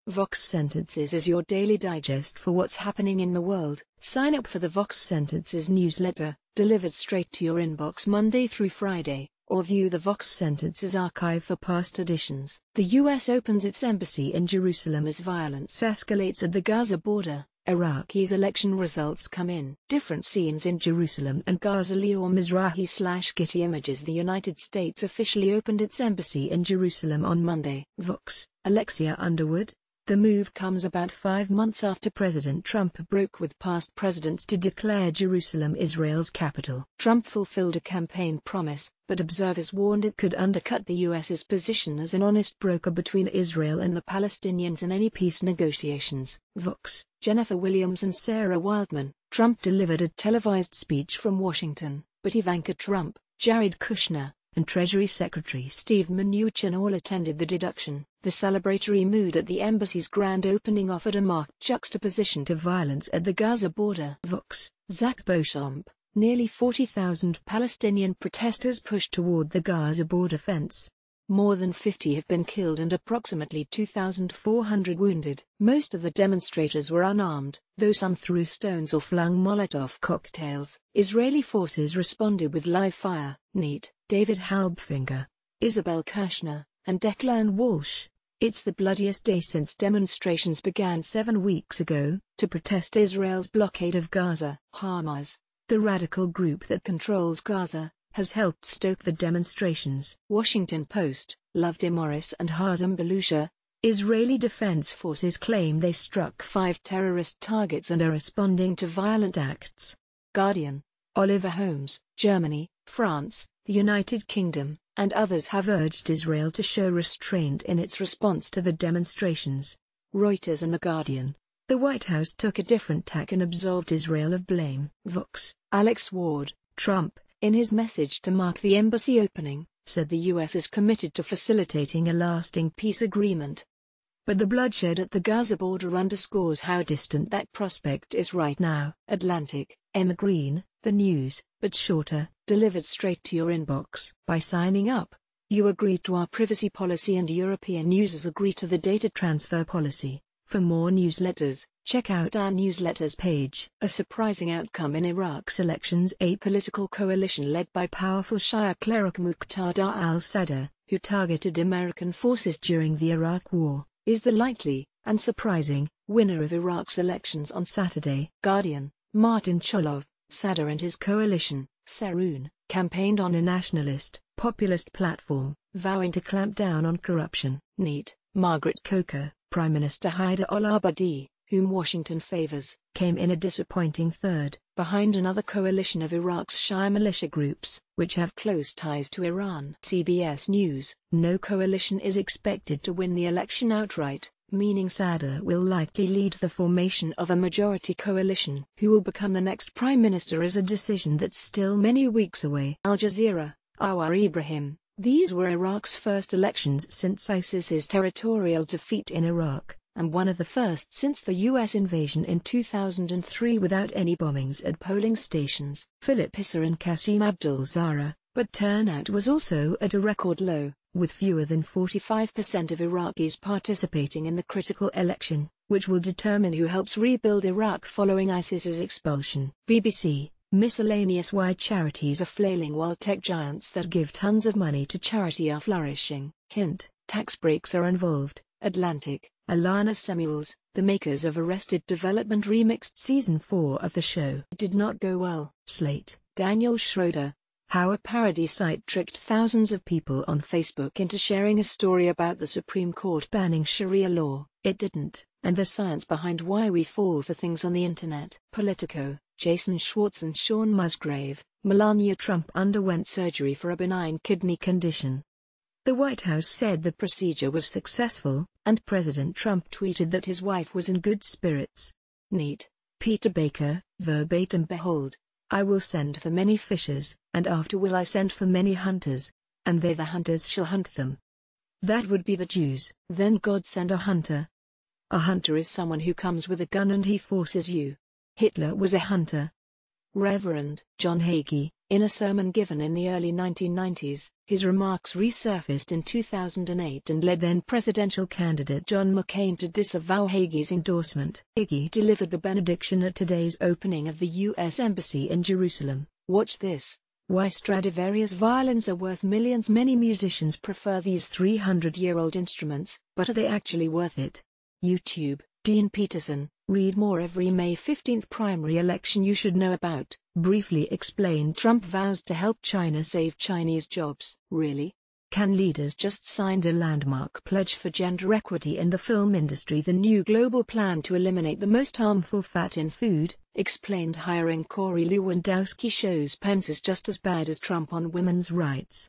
Vox Sentences is your daily digest for what's happening in the world. Sign up for the Vox Sentences newsletter, delivered straight to your inbox Monday through Friday, or view the Vox Sentences archive for past editions. The U.S. opens its embassy in Jerusalem as violence escalates at the Gaza border. Iraqis' election results come in. Different scenes in Jerusalem and Gaza. Lior Mizrahi/Getty Images. The United States officially opened its embassy in Jerusalem on Monday. Vox, Alexia Underwood. The move comes about 5 months after President Trump broke with past presidents to declare Jerusalem Israel's capital. Trump fulfilled a campaign promise, but observers warned it could undercut the U.S.'s position as an honest broker between Israel and the Palestinians in any peace negotiations. Vox, Jennifer Williams and Sarah Wildman. Trump delivered a televised speech from Washington, but Ivanka Trump, Jared Kushner, and Treasury Secretary Steve Mnuchin all attended the deduction. The celebratory mood at the embassy's grand opening offered a marked juxtaposition to violence at the Gaza border. Vox, Zach Beauchamp. Nearly 40,000 Palestinian protesters pushed toward the Gaza border fence. More than 50 have been killed and approximately 2,400 wounded. Most of the demonstrators were unarmed, though some threw stones or flung Molotov cocktails. Israeli forces responded with live fire. Neat, David Halbfinger, Isabel Kirshner, and Declan Walsh. It's the bloodiest day since demonstrations began 7 weeks ago, to protest Israel's blockade of Gaza. Hamas, the radical group that controls Gaza, has helped stoke the demonstrations. Washington Post, Loveday Morris and Hazem Balusha. Israeli Defense Forces claim they struck 5 terrorist targets and are responding to violent acts. Guardian, Oliver Holmes. Germany, France, the United Kingdom, and others have urged Israel to show restraint in its response to the demonstrations. Reuters and The Guardian. The White House took a different tack and absolved Israel of blame. Vox, Alex Ward. Trump, in his message to mark the embassy opening, said the U.S. is committed to facilitating a lasting peace agreement. But the bloodshed at the Gaza border underscores how distant that prospect is right now. Atlantic, Emma Green. The news, but shorter, delivered straight to your inbox. By signing up, you agree to our privacy policy and European users agree to the data transfer policy. For more newsletters, check out our newsletters page. A surprising outcome in Iraq's elections. A political coalition led by powerful Shia cleric Muqtada al-Sadr, who targeted American forces during the Iraq War, is the likely, and surprising, winner of Iraq's elections on Saturday. Guardian, Martin Cholov. Sadr and his coalition, Saroon, campaigned on a nationalist, populist platform, vowing to clamp down on corruption. Neat, Margaret Coker. Prime Minister Haider al-Abadi, whom Washington favors, came in a disappointing third, behind another coalition of Iraq's Shia militia groups, which have close ties to Iran. CBS News. No coalition is expected to win the election outright, meaning Sadr will likely lead the formation of a majority coalition. Who will become the next prime minister is a decision that's still many weeks away. Al Jazeera, Anwar Ibrahim. These were Iraq's first elections since ISIS's territorial defeat in Iraq, and one of the first since the U.S. invasion in 2003 without any bombings at polling stations. Philip Issa and Qasim Abdul-Zahra, but turnout was also at a record low, with fewer than 45% of Iraqis participating in the critical election, which will determine who helps rebuild Iraq following ISIS's expulsion. BBC. Miscellaneous. Why charities are flailing while tech giants that give tons of money to charity are flourishing. Hint, tax breaks are involved. Atlantic, Alana Samuels. The makers of Arrested Development remixed Season 4 of the show. It did not go well. Slate, Daniel Schroeder. How a parody site tricked thousands of people on Facebook into sharing a story about the Supreme Court banning Sharia law. It didn't, and the science behind why we fall for things on the internet. Politico, Jason Schwartz and Sean Musgrave. Melania Trump underwent surgery for a benign kidney condition. The White House said the procedure was successful, and President Trump tweeted that his wife was in good spirits. Neat, Peter Baker. Verbatim. Behold, I will send for many fishers, and after will I send for many hunters, and they the hunters shall hunt them. That would be the Jews. Then God send a hunter. A hunter is someone who comes with a gun and he forces you. Hitler was a hunter. Reverend John Hagee, in a sermon given in the early 1990s, his remarks resurfaced in 2008 and led then-presidential candidate John McCain to disavow Hagee's endorsement. Hagee delivered the benediction at today's opening of the U.S. Embassy in Jerusalem. Watch this. Why Stradivarius violins are worth millions. Many musicians prefer these 300-year-old instruments, but are they actually worth it? YouTube, Dean Peterson. Read more. Every May 15th primary election you should know about. Briefly explained. Trump vows to help China save Chinese jobs. Really? Can leaders just signed a landmark pledge for gender equity in the film industry. The new global plan to eliminate the most harmful fat in food, explained. Hiring Corey Lewandowski shows Pence is just as bad as Trump on women's rights.